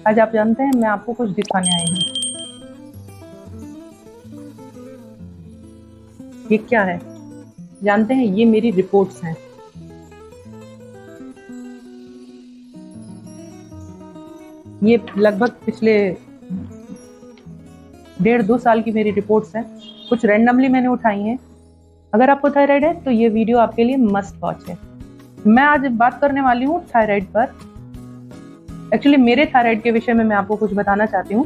आज आप जानते हैं मैं आपको कुछ दिखाने आई हूँ। ये क्या है जानते हैं? ये मेरी रिपोर्ट्स हैं। ये लगभग पिछले 1.5-2 साल की मेरी रिपोर्ट्स हैं। कुछ रैंडमली मैंने उठाई हैं। अगर आपको थायराइड है तो ये वीडियो आपके लिए मस्ट वॉच है। मैं आज बात करने वाली हूँ थायराइड पर। एक्चुअली मेरे थायराइड के विषय में मैं आपको कुछ बताना चाहती हूँ।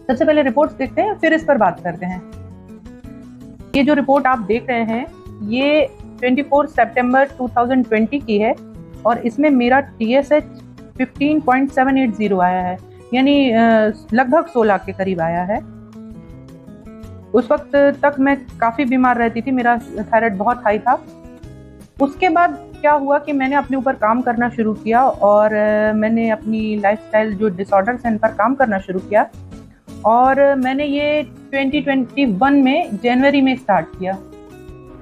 सबसे पहले रिपोर्ट्स देखते हैं, फिर इस पर बात करते हैं। ये जो रिपोर्ट आप देख रहे हैं ये 24 सितंबर 2020 की है और इसमें मेरा TSH 15.780 आया है, यानी लगभग 16 के करीब आया है। उस वक्त तक मैं काफ़ी बीमार रहती थी, मेरा थायराइड बहुत हाई था। उसके बाद क्या हुआ कि मैंने अपने ऊपर काम करना शुरू किया और मैंने अपनी लाइफस्टाइल जो डिसऑर्डर्स हैं इन पर काम करना शुरू किया और मैंने ये 2021 में जनवरी में स्टार्ट किया।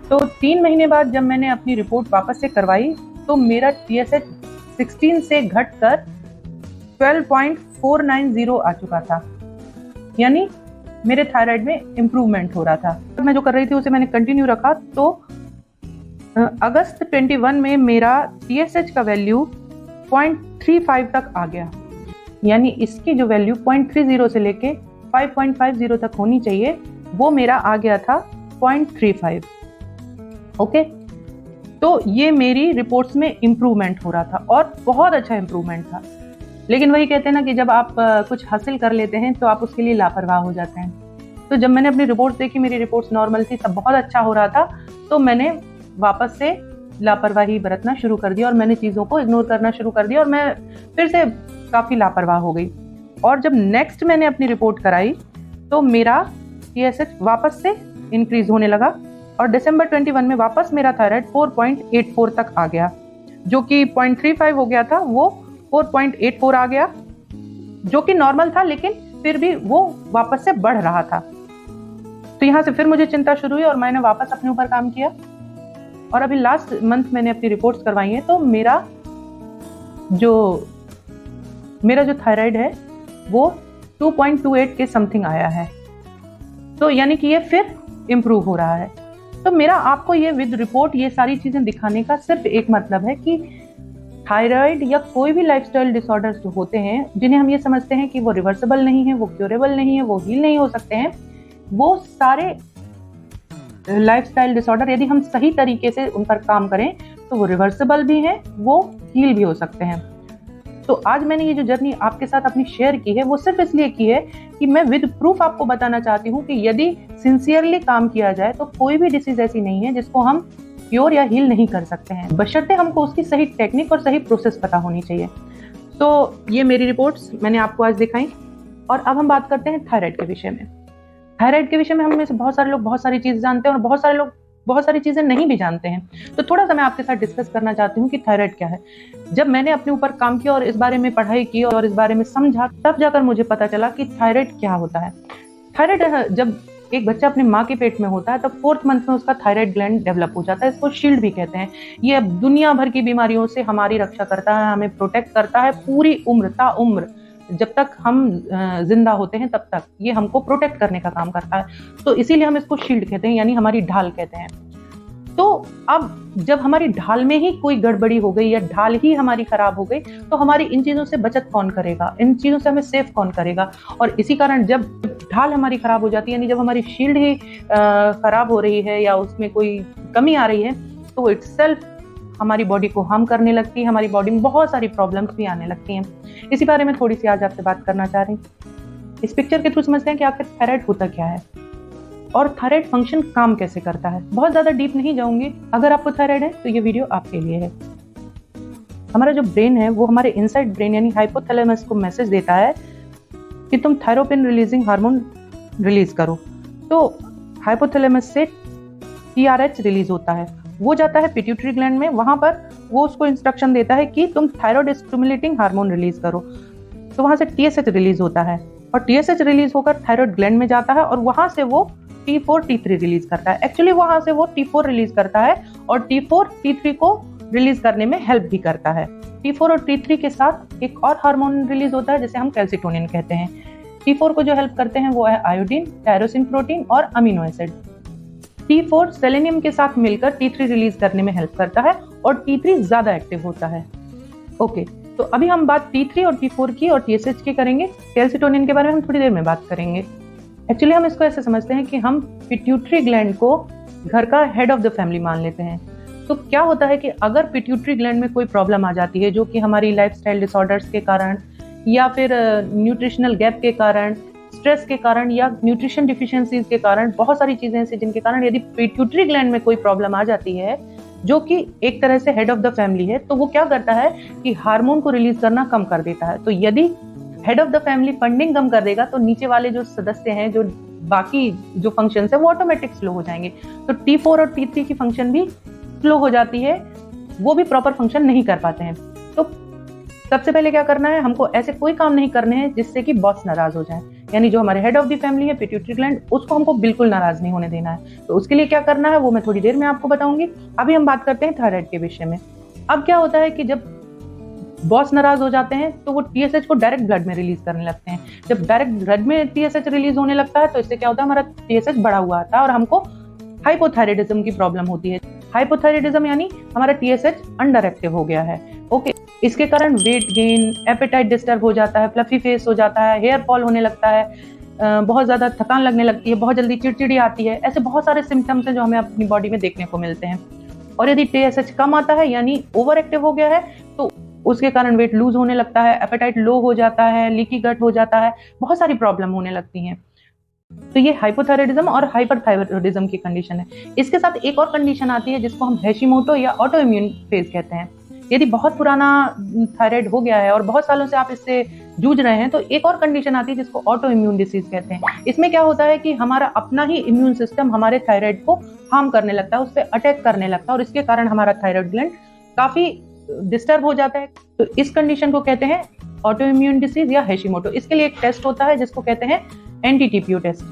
तो 3 महीने बाद जब मैंने अपनी रिपोर्ट वापस से करवाई तो मेरा TSH 16 से घटकर 12.490 आ चुका था, यानी मेरे थायराइड में इम्प्रूवमेंट हो रहा था। मैं जो कर रही थी उसे मैंने कंटिन्यू रखा। तो अगस्त 21 में मेरा TSH का वैल्यू 0.35 तक आ गया, यानी इसकी जो वैल्यू 0.30 से लेके 5.50 तक होनी चाहिए वो मेरा आ गया था 0.35। ओके, तो ये मेरी रिपोर्ट्स में इम्प्रूवमेंट हो रहा था और बहुत अच्छा इम्प्रूवमेंट था। लेकिन वही कहते हैं ना कि जब आप कुछ हासिल कर लेते हैं तो आप उसके लिए लापरवाह हो जाते हैं। तो जब मैंने अपनी रिपोर्ट्स देखी, मेरी रिपोर्ट्स नॉर्मल थी, सब बहुत अच्छा हो रहा था, तो मैंने वापस से लापरवाही बरतना शुरू कर दिया और मैंने चीज़ों को इग्नोर करना शुरू कर दिया और मैं फिर से काफ़ी लापरवाह हो गई। और जब नेक्स्ट मैंने अपनी रिपोर्ट कराई तो मेरा TSH वापस से इंक्रीज होने लगा और दिसंबर 21 में वापस मेरा थायराइड 4.84 तक आ गया, जो कि 0.35 हो गया था वो 4.84 आ गया, जो कि नॉर्मल था, लेकिन फिर भी वो वापस से बढ़ रहा था। तो यहाँ से फिर मुझे चिंता शुरू हुई और मैंने वापस अपने ऊपर काम किया और अभी लास्ट मंथ मैंने अपनी रिपोर्ट्स करवाई हैं तो मेरा जो थायराइड है वो 2.28 के समथिंग आया है। तो यानी कि ये फिर इम्प्रूव हो रहा है। तो मेरा आपको ये विद रिपोर्ट ये सारी चीज़ें दिखाने का सिर्फ एक मतलब है कि थायराइड या कोई भी लाइफस्टाइल डिसऑर्डर्स जो होते हैं, जिन्हें हम ये समझते हैं कि वो रिवर्सिबल नहीं है, वो क्योरेबल नहीं है, वो हील नहीं हो सकते हैं, वो सारे लाइफस्टाइल डिसऑर्डर यदि हम सही तरीके से उन पर काम करें तो वो रिवर्सिबल भी हैं, वो हील भी हो सकते हैं। तो आज मैंने ये जो जर्नी आपके साथ अपनी शेयर की है वो सिर्फ इसलिए की है कि मैं विद प्रूफ आपको बताना चाहती हूँ कि यदि सिंसियरली काम किया जाए तो कोई भी डिसीज ऐसी नहीं है जिसको हम क्योर या हील नहीं कर सकते हैं, बशर्ते हमको उसकी सही टेक्निक और सही प्रोसेस पता होनी चाहिए। तो ये मेरी रिपोर्ट्स मैंने आपको आज दिखाई और अब हम बात करते हैं थायराइड के विषय में। थायराइड के विषय में हम में से बहुत सारे लोग बहुत सारी चीज़ जानते हैं और बहुत सारे लोग बहुत सारी चीज़ें नहीं भी जानते हैं। तो थोड़ा सा मैं आपके साथ डिस्कस करना चाहती हूँ कि थायराइड क्या है। जब मैंने अपने ऊपर काम किया और इस बारे में पढ़ाई की और इस बारे में समझा, तब जाकर मुझे पता चला कि थायराइड क्या होता है। थायराइड जब एक बच्चा अपने माँ के पेट में होता है तब 4th मंथ में उसका थायराइड ग्लैंड डेवलप हो जाता है। इसको शील्ड भी कहते हैं। ये अब दुनिया भर की बीमारियों से हमारी रक्षा करता है, हमें प्रोटेक्ट करता है पूरी उम्र, ताउम्र, जब तक हम जिंदा होते हैं तब तक ये हमको प्रोटेक्ट करने का काम करता है। तो इसीलिए हम इसको शील्ड कहते हैं, यानी हमारी ढाल कहते हैं। तो अब जब हमारी ढाल में ही कोई गड़बड़ी हो गई या ढाल ही हमारी खराब हो गई तो हमारी इन चीज़ों से बचत कौन करेगा, इन चीज़ों से हमें सेफ कौन करेगा। और इसी कारण जब ढाल हमारी खराब हो जाती है, यानी जब हमारी शील्ड ही खराब हो रही है या उसमें कोई कमी आ रही है, तो इटसेल्फ हमारी बॉडी को हार्म करने लगती है, हमारी बॉडी में बहुत सारी प्रॉब्लम्स भी आने लगती हैं। इसी बारे में थोड़ी सी आज आपसे बात करना चाह रही हूँ। इस पिक्चर के थ्रू समझते हैं कि आखिर थायराइड होता क्या है और थायराइड फंक्शन काम कैसे करता है। बहुत ज़्यादा डीप नहीं जाऊंगी। अगर आपको थायराइड है तो ये वीडियो आपके लिए है। हमारा जो ब्रेन है वो हमारे इनसाइड ब्रेन यानी हाइपोथैलेमस को मैसेज देता है कि तुम थायरोपिन रिलीजिंग हार्मोन रिलीज करो। तो हाइपोथैलेमस से TRH रिलीज होता है, वो जाता है पिट्यूटरी ग्लैंड में, वहां पर वो उसको इंस्ट्रक्शन देता है कि तुम थायराइड स्टिमुलेटिंग हार्मोन रिलीज करो। तो वहां से TSH रिलीज होता है और TSH रिलीज होकर थायराइड ग्लैंड में जाता है और वहां से वो T4 T3 रिलीज करता है। एक्चुअली वहां से वो T4 रिलीज करता है और T4 T3 को रिलीज करने में हेल्प भी करता है। T4 और T3 के साथ एक और हार्मोन रिलीज होता है जिसे हम कैल्सिटोनिन कहते हैं। T4 को जो हेल्प करते हैं वो है आयोडीन, टायरोसिन प्रोटीन और अमीनो एसिड। T4 सेलेनियम के साथ मिलकर T3 रिलीज करने में हेल्प करता है और T3 ज्यादा एक्टिव होता है। ओके, तो अभी हम बात T3 और T4 की और TSH की करेंगे। कैल्सिटोनिन के बारे में हम थोड़ी देर में बात करेंगे। एक्चुअली हम इसको ऐसे समझते हैं कि हम पिट्यूटरी ग्लैंड को घर का हेड ऑफ द फैमिली मान लेते हैं। तो क्या होता है कि अगर पिट्यूटरी ग्लैंड में कोई प्रॉब्लम आ जाती है, जो कि हमारी लाइफस्टाइल डिसऑर्डर्स के कारण या फिर न्यूट्रिशनल गैप के कारण, स्ट्रेस के कारण या न्यूट्रिशन डिफिशियंसीज के कारण, बहुत सारी चीजें ऐसी जिनके कारण यदि पिट्यूटरी ग्लैंड में कोई प्रॉब्लम आ जाती है जो कि एक तरह से हेड ऑफ द फैमिली है, तो वो क्या करता है कि हार्मोन को रिलीज करना कम कर देता है। तो यदि head of the family funding कम कर देगा तो नीचे वाले जो सदस्य हैं, जो बाकी जो फंक्शंस है, वो ऑटोमेटिक स्लो हो जाएंगे। तो T4 और T3 की फंक्शन भी स्लो हो जाती है, वो भी प्रॉपर फंक्शन नहीं कर पाते हैं। तो सबसे पहले क्या करना है, हमको ऐसे कोई काम नहीं करने हैं जिससे कि बॉस नाराज हो जाए। यानी जो हमारे हेड ऑफ द फैमिली है पिट्यूटरी ग्लैंड, उसको हमको बिल्कुल नाराज नहीं होने देना है। तो उसके लिए क्या करना है वो मैं थोड़ी देर में आपको बताऊंगी। अभी हम बात करते हैं थायराइड के विषय में। अब क्या होता है कि जब बॉस नाराज हो जाते हैं तो वो TSH को डायरेक्ट ब्लड में रिलीज करने लगते हैं। जब डायरेक्ट ब्लड में TSH रिलीज होने लगता है तो इससे क्या होता है, हमारा TSH बढ़ा हुआ आता है और हमको हाइपोथायराइडिज्म की प्रॉब्लम होती है। हाइपोथायराइडिज्म यानी हमारा TSH अंडर एक्टिव हो गया है। ओके, इसके कारण वेट गेन, एपेटाइट डिस्टर्ब हो जाता है, फ्लफी फेस हो जाता है, हेयर फॉल होने लगता है, बहुत ज्यादा थकान लगने लगती है, बहुत जल्दी चिड़चिड़ी आती है। ऐसे बहुत सारे सिम्टम्स हैं जो हमें अपनी बॉडी में देखने को मिलते हैं। और यदि TSH कम आता है यानी ओवर एक्टिव हो गया है तो उसके कारण वेट लूज होने लगता है, एपेटाइट लो हो जाता है, लीकी गट हो जाता है, बहुत सारी प्रॉब्लम होने लगती हैं। तो ये हाइपोथायराइडिज्म और हाइपरथायराइडिज्म की कंडीशन है। इसके साथ एक और कंडीशन आती है जिसको हम हैशिमोटो या ऑटो इम्यून फेज कहते हैं। यदि बहुत पुराना थायराइड हो गया है और बहुत सालों से आप इससे जूझ रहे हैं तो एक और कंडीशन आती है जिसको ऑटो इम्यून डिसीज कहते हैं। इसमें क्या होता है कि हमारा अपना ही इम्यून सिस्टम हमारे थायराइड को हार्म करने लगता है, उस पर अटैक करने लगता है और इसके कारण हमारा थायराइड ग्लैंड काफी डिस्टर्ब हो जाता है। तो इस कंडीशन को कहते हैं ऑटो इम्यून डिसीज या हैशिमोटो। इसके लिए एक टेस्ट होता है जिसको कहते हैं NT-TPO टेस्ट।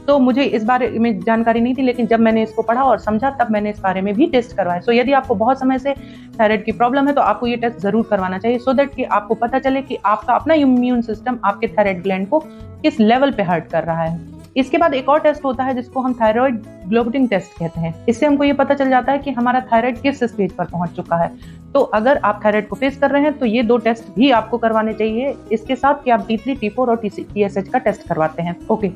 तो मुझे इस बारे में जानकारी नहीं थी, लेकिन जब मैंने इसको पढ़ा और समझा तब मैंने इस बारे में भी टेस्ट करवाया। सो यदि आपको बहुत समय से थायराइड की प्रॉब्लम है तो आपको ये टेस्ट जरूर करवाना चाहिए, सो दैट कि आपको पता चले कि आपका अपना इम्यून सिस्टम आपके थायराइड ग्लैंड को किस लेवल पे हर्ट कर रहा है। इसके बाद एक और टेस्ट होता है जिसको हम थायराइड ग्लोबुलिन टेस्ट कहते हैं। इससे हमको ये पता चल जाता है कि हमारा थायराइड किस स्टेज पर पहुंच चुका है। तो अगर आप थायराइड को फेस कर रहे हैं तो ये दो टेस्ट भी आपको करवाने चाहिए, इसके साथ कि आप T3, T4 और TSH का टेस्ट करवाते हैं। ओके,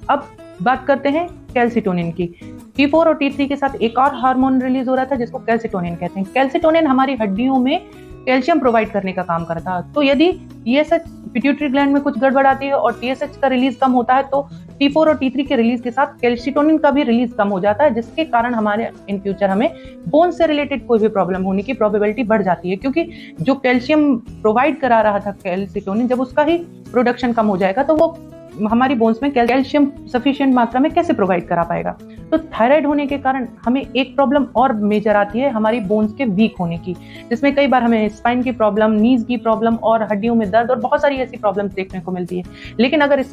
अब बात करते हैं कैल्सिटोनिन की। T4 और T3 के साथ एक और हार्मोन रिलीज हो रहा था जिसको कैल्सिटोनिन कहते हैं। कैल्सिटोनिन हमारी हड्डियों में कैल्शियम प्रोवाइड करने का काम करता है। तो यदि TSH पिट्यूटरी ग्लैंड में कुछ गड़बड़ आती है और TSH का रिलीज कम होता है तो T4 और T3 के रिलीज के साथ कैल्सिटोनिन का भी रिलीज कम हो जाता है, जिसके कारण हमारे इन फ्यूचर हमें बोन से रिलेटेड कोई भी प्रॉब्लम होने की प्रोबेबिलिटी बढ़ जाती है, क्योंकि जो कैल्शियम प्रोवाइड करा रहा था कैल्सिटोनिन, जब उसका ही प्रोडक्शन कम हो जाएगा तो वो हमारी बोन्स में कैल्शियम सफिशिएंट मात्रा में कैसे प्रोवाइड करा पाएगा। तो थायराइड होने के कारण हमें एक प्रॉब्लम और मेजर आती है हमारी बोन्स के वीक होने की, जिसमें कई बार हमें स्पाइन की प्रॉब्लम, नीज की प्रॉब्लम और हड्डियों में दर्द और बहुत सारी ऐसी प्रॉब्लम्स देखने को मिलती है। लेकिन अगर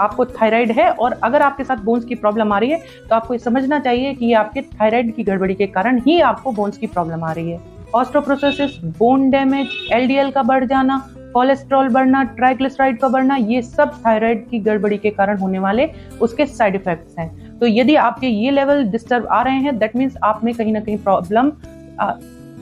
आपको थायराइड है और अगर आपके साथ बोन्स की प्रॉब्लम आ रही है तो आपको ये समझना चाहिए कि ये आपके थायराइड की गड़बड़ी के कारण ही आपको बोन्स की प्रॉब्लम आ रही है। ऑस्टियोपोरोसिस, बोन डैमेज, LDL का बढ़ जाना, कोलेस्ट्रॉल बढ़ना, ट्राइग्लिसराइड का बढ़ना, ये सब थायराइड की गड़बड़ी के कारण होने वाले उसके साइड इफेक्ट्स हैं। तो यदि आपके ये लेवल डिस्टर्ब आ रहे हैं, दैट मीन्स आप में कहीं ना कहीं प्रॉब्लम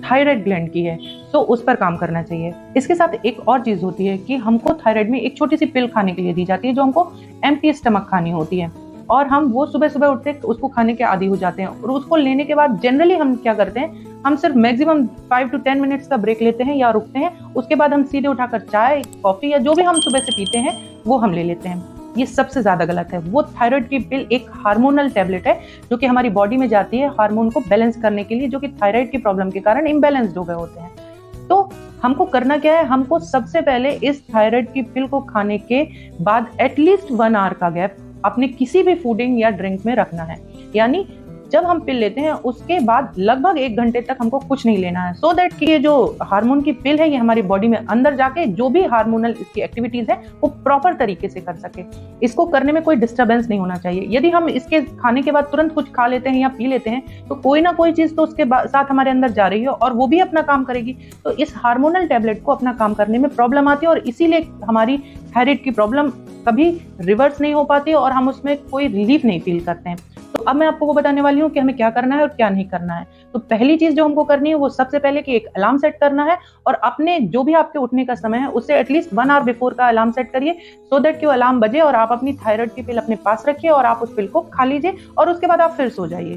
थायराइड ग्लैंड की है, तो उस पर काम करना चाहिए। इसके साथ एक और चीज होती है कि हमको थायराइड में एक छोटी सी पिल खाने के लिए दी जाती है जो हमको एम्प्टी स्टमक खानी होती है, और हम वो सुबह सुबह उठते उसको खाने के आदी हो जाते हैं। और उसको लेने के बाद जनरली हम क्या करते हैं, हम सिर्फ मैक्सिमम 5 to 10 मिनट्स का ब्रेक लेते हैं या रुकते हैं, उसके बाद हम सीधे उठाकर चाय, कॉफी या जो भी हम सुबह से पीते हैं वो हम ले लेते हैं। ये सबसे ज्यादा गलत है। वो थायराइड की पिल एक हार्मोनल टैबलेट है जो कि हमारी बॉडी में जाती है हार्मोन को बैलेंस करने के लिए, जो कि थायराइड की प्रॉब्लम के कारण इम्बैलेंस्ड हो गए होते हैं। तो हमको करना क्या है, हमको सबसे पहले इस थायराइड की पिल को खाने के बाद एटलीस्ट 1 आवर का गैप अपने किसी भी फूडिंग या ड्रिंक में रखना है। यानी जब हम पिल लेते हैं उसके बाद लगभग 1 घंटे तक हमको कुछ नहीं लेना है, सो दैट कि ये जो हार्मोन की पिल है ये हमारी बॉडी में अंदर जाके जो भी हार्मोनल इसकी एक्टिविटीज है वो प्रॉपर तरीके से कर सके। इसको करने में कोई डिस्टर्बेंस नहीं होना चाहिए। यदि हम इसके खाने के बाद तुरंत कुछ खा लेते हैं या पी लेते हैं तो कोई ना कोई चीज तो उसके साथ हमारे अंदर जा रही है और वो भी अपना काम करेगी, तो इस हार्मोनल टैबलेट को अपना काम करने में प्रॉब्लम आती है और इसीलिए हमारी थायराइड की प्रॉब्लम कभी रिवर्स नहीं हो पाती और हम उसमें कोई रिलीफ नहीं फील करते हैं। तो अब मैं आपको वो बताने वाली हूँ कि हमें क्या करना है और क्या नहीं करना है। तो पहली चीज जो हमको करनी है वो सबसे पहले कि एक अलार्म सेट करना है और अपने जो भी आपके उठने का समय है उससे एटलीस्ट 1 आवर बिफोर का अलार्म सेट करिए, सो दैट कि वो अलार्म बजे और आप अपनी थायराइड की पिल अपने पास रखिए और आप उस पिल को खा लीजिए और उसके बाद आप फिर सो जाइए,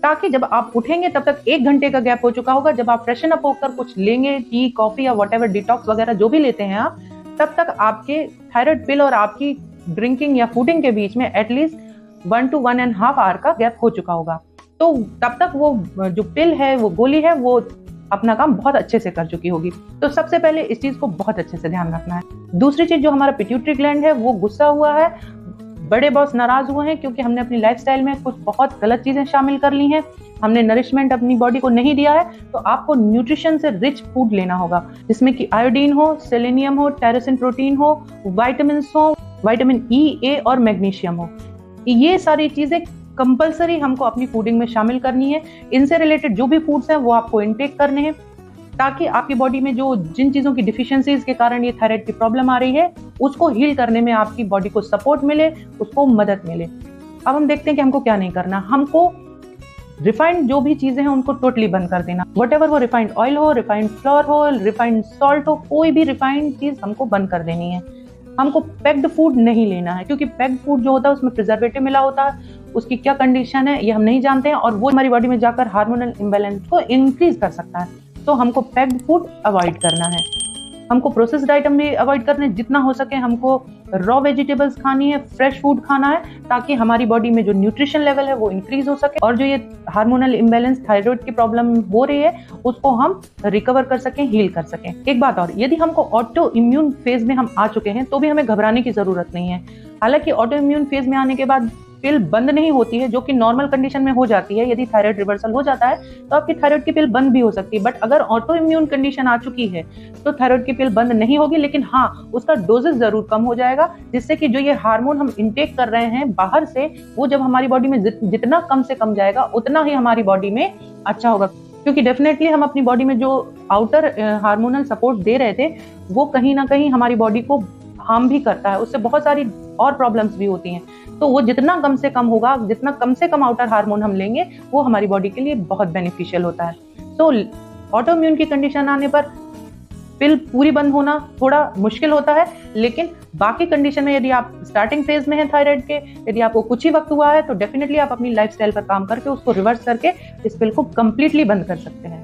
ताकि जब आप उठेंगे तब तक 1 घंटे का गैप हो चुका होगा। जब आप फ्रेशन अप होकर कुछ लेंगे, टी कॉफी या व्हाटएवर डिटॉक्स वगैरह जो भी लेते हैं आप, तब तक आपके थायराइड पिल और आपकी ड्रिंकिंग या फूडिंग के बीच में एटलीस्ट 1 to 1.5 आवर का गैप हो चुका होगा। तो तब तक वो जो पिल है, वो गोली है, वो अपना काम बहुत अच्छे से कर चुकी होगी। तो सबसे पहले इस चीज को बहुत अच्छे से ध्यान रखना है। दूसरी चीज, जो हमारा पिट्यूटरी ग्लैंड है वो गुस्सा हुआ है, बड़े बॉस नाराज हुए हैं क्योंकि हमने अपनी लाइफस्टाइल में कुछ बहुत गलत चीजें शामिल कर ली हैं, हमने नरिशमेंट अपनी बॉडी को नहीं दिया है। तो आपको न्यूट्रिशन से रिच फूड लेना होगा जिसमें कि आयोडीन हो, सेलेनियम हो, टायरोसिन प्रोटीन हो, विटामिन हो, विटामिन ई, ए और मैग्नीशियम हो। ये सारी चीजें कंपलसरी हमको अपनी फूडिंग में शामिल करनी है। इनसे रिलेटेड जो भी फूड्स हैं वो आपको इनटेक करने हैं, ताकि आपकी बॉडी में जो जिन चीजों की डिफिशियंसीज के कारण ये थायराइड की प्रॉब्लम आ रही है उसको हील करने में आपकी बॉडी को सपोर्ट मिले, उसको मदद मिले। अब हम देखते हैं कि हमको क्या नहीं करना। हमको रिफाइंड जो भी चीजें हैं उनको टोटली बंद कर देना, व्हाटएवर वो रिफाइंड ऑयल हो, रिफाइंड फ्लोर हो, रिफाइंड सॉल्ट हो, कोई भी रिफाइंड चीज हमको बंद कर देनी है। हमको पैक्ड फूड नहीं लेना है, क्योंकि पैक्ड फूड जो होता है उसमें प्रिजर्वेटिव मिला होता है, उसकी क्या कंडीशन है ये हम नहीं जानते हैं और वो हमारी बॉडी में जाकर हार्मोनल इम्बैलेंस को इंक्रीज कर सकता है। तो हमको पैक्ड फूड अवॉइड करना है। हमको प्रोसेस्ड आइटम भी अवॉइड करने, जितना हो सके हमको रॉ वेजिटेबल्स खानी है, फ्रेश फूड खाना है, ताकि हमारी बॉडी में जो न्यूट्रिशन लेवल है वो इंक्रीज हो सके और जो ये हार्मोनल इम्बैलेंस थायराइड की प्रॉब्लम हो रही है उसको हम रिकवर कर सकें, हील कर सकें। एक बात और, यदि हमको ऑटो इम्यून फेज में हम आ चुके हैं तो भी हमें घबराने की जरूरत नहीं है। हालांकि ऑटो इम्यून फेज में आने के बाद पिल बंद नहीं होती है, जो कि नॉर्मल कंडीशन में हो जाती है। यदि थायराइड रिवर्सल हो जाता है तो आपकी थायराइड की पिल बंद भी हो सकती है, बट अगर ऑटो इम्यून कंडीशन आ चुकी है तो थायराइड की पिल बंद नहीं होगी, लेकिन हाँ उसका डोजेस जरूर कम हो जाएगा, जिससे कि जो ये हार्मोन हम इंटेक कर रहे हैं बाहर से वो जब हमारी बॉडी में जितना कम से कम जाएगा उतना ही हमारी बॉडी में अच्छा होगा। क्योंकि डेफिनेटली हम अपनी बॉडी में जो आउटर हार्मोनल सपोर्ट दे रहे थे वो कहीं ना कहीं हमारी बॉडी को हार्म भी करता है, उससे बहुत सारी और प्रॉब्लम्स भी होती हैं। तो वो जितना कम से कम होगा, जितना कम से कम आउटर हार्मोन हम लेंगे वो हमारी बॉडी के लिए बहुत बेनिफिशियल होता है। तो ऑटो इम्यून की कंडीशन आने पर पिल पूरी बंद होना थोड़ा मुश्किल होता है, लेकिन बाकी कंडीशन में यदि आप स्टार्टिंग फेज में हैं थायराइड के, यदि आपको कुछ ही वक्त हुआ है तो डेफिनेटली आप अपनी लाइफस्टाइल पर काम करके उसको रिवर्स करके इस पिल को कंप्लीटली बंद कर सकते हैं।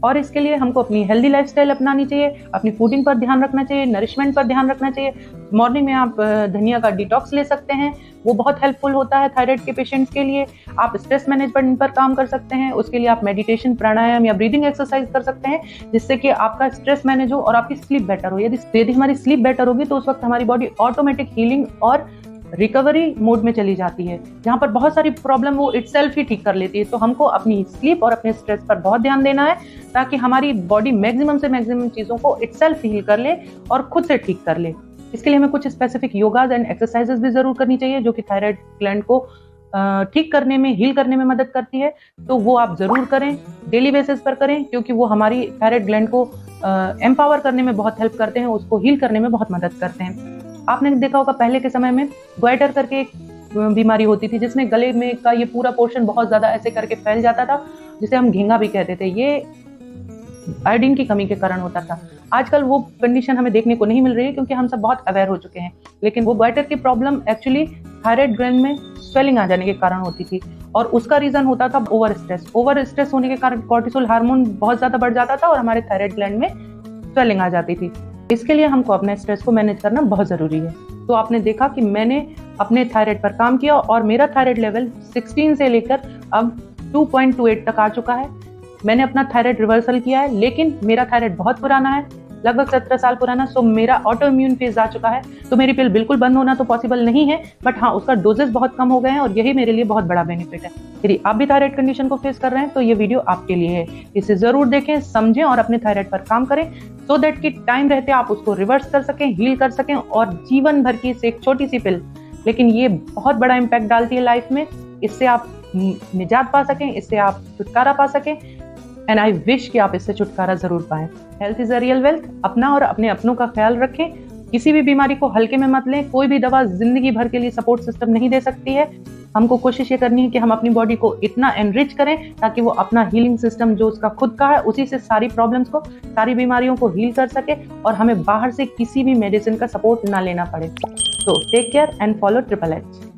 और इसके लिए हमको अपनी हेल्दी लाइफस्टाइल अपनानी चाहिए, अपनी फूडिंग पर ध्यान रखना चाहिए, नरिशमेंट पर ध्यान रखना चाहिए। मॉर्निंग में आप धनिया का डिटॉक्स ले सकते हैं, वो बहुत हेल्पफुल होता है थायराइड के पेशेंट्स के लिए। आप स्ट्रेस मैनेजमेंट पर काम कर सकते हैं, उसके लिए आप मेडिटेशन, प्राणायाम या ब्रीदिंग एक्सरसाइज कर सकते हैं, जिससे कि आपका स्ट्रेस मैनेज हो और आपकी स्लीप बेटर हो। यदि हमारी स्लीप बेटर होगी तो उस वक्त हमारी बॉडी ऑटोमेटिक हीलिंग और रिकवरी मोड में चली जाती है, जहां पर बहुत सारी प्रॉब्लम वो इटसेल्फ ही ठीक कर लेती है। तो हमको अपनी स्लीप और अपने स्ट्रेस पर बहुत ध्यान देना है, ताकि हमारी बॉडी मैक्सिमम से मैक्सिमम चीजों को इटसेल्फ हील कर ले और खुद से ठीक कर ले। इसके लिए हमें कुछ स्पेसिफिक योगाज एंड एक्सरसाइजेस भी जरूर करनी चाहिए, जो कि थायराइड ग्लैंड को ठीक करने में, हील करने में मदद करती है। तो वो आप जरूर करें, डेली बेसिस पर करें, क्योंकि वो हमारी थायराइड ग्लैंड को एम्पावर करने में बहुत हेल्प करते हैं, उसको हील करने में बहुत मदद करते हैं। आपने देखा होगा पहले के समय में ग्वाइटर करके एक बीमारी होती थी, जिसमें गले में का ये पूरा पोर्शन बहुत ज्यादा ऐसे करके फैल जाता था, जिसे हम घींगा भी कहते थे। ये आयोडीन की कमी के कारण होता था। आजकल वो कंडीशन हमें देखने को नहीं मिल रही है, क्योंकि हम सब बहुत अवेयर हो चुके हैं। लेकिन वो ग्वाइटर की प्रॉब्लम एक्चुअली थायराइड ग्लैंड में स्वेलिंग आ जाने के कारण होती थी, और उसका रीजन होता था ओवर स्ट्रेस। ओवर स्ट्रेस होने के कारण कॉर्टिसोल हार्मोन बहुत ज्यादा बढ़ जाता था और हमारे थायराइड ग्लैंड में स्वेलिंग आ जाती थी। इसके लिए हमको अपने स्ट्रेस को मैनेज करना बहुत जरूरी है। तो आपने देखा कि मैंने अपने थायराइड पर काम किया और मेरा थायराइड लेवल 16 से लेकर अब 2.28 तक आ चुका है। मैंने अपना थायराइड रिवर्सल किया है, लेकिन मेरा थायराइड बहुत पुराना है, लगभग 17 साल पुराना। सो मेरा ऑटो इम्यून फेज आ चुका है, तो मेरी पिल बिल्कुल बंद होना तो पॉसिबल नहीं है, बट हाँ उसका डोजेस बहुत कम हो गए हैं और यही मेरे लिए बहुत बड़ा बेनिफिट है। यदि आप भी थायराइड कंडीशन को फेस कर रहे हैं तो ये वीडियो आपके लिए है। इसे जरूर देखें, समझें और अपने थायराइड पर काम करें, सो दैट कि टाइम रहते आप उसको रिवर्स कर सकें, हील कर सकें और जीवन भर की एक छोटी सी पिल, लेकिन ये बहुत बड़ा इम्पैक्ट डालती है लाइफ में। इससे आप निजात पा सकें, इससे आप छुटकारा पा सकें, एंड आई विश कि आप इससे छुटकारा जरूर पाएं। Health is a real wealth. अपना और अपने अपनों का ख्याल रखें, किसी भी बीमारी को हल्के में मत लें। कोई भी दवा जिंदगी भर के लिए सपोर्ट सिस्टम नहीं दे सकती है। हमको कोशिश ये करनी है कि हम अपनी बॉडी को इतना एनरिच करें ताकि वो अपना हीलिंग सिस्टम जो उसका खुद का है उसी से सारी प्रॉब्लम्स को, सारी बीमारियों को हील कर सके और हमें बाहर से किसी भी मेडिसिन का सपोर्ट ना लेना पड़े। तो take care and follow triple H.